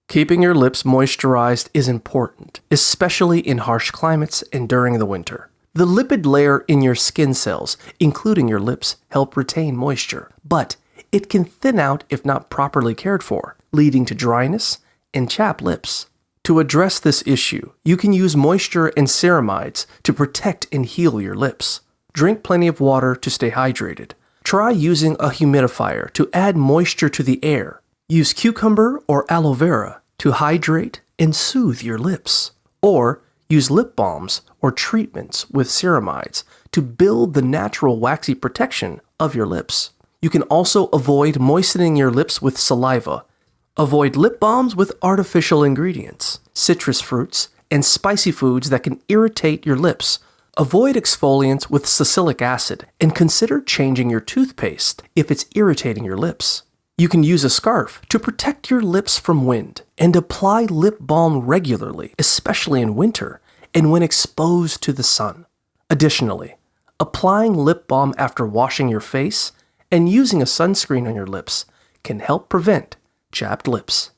Keeping your lips moisturized is important, especially in harsh climates and during the winter. The lipid layer in your skin cells, including your lips, help retain moisture, but it can thin out if not properly cared for, leading to dryness and chapped lips. To address this issue, you can use moisture and ceramides to protect and heal your lips. Drink plenty of water to stay hydrated. Try using a humidifier to add moisture to the air. Use cucumber or aloe vera to hydrate and soothe your lips. Or use lip balms or treatments with ceramides to build the natural waxy protection of your lips. You can also avoid moistening your lips with saliva. Avoid lip balms with artificial ingredients, citrus fruits, and spicy foods that can irritate your lips. Avoid exfoliants with salicylic acid and consider changing your toothpaste if it's irritating your lips. You can use a scarf to protect your lips from wind and apply lip balm regularly, especially in winter and when exposed to the sun. Additionally, applying lip balm after washing your face and using a sunscreen on your lips can help prevent chapped lips.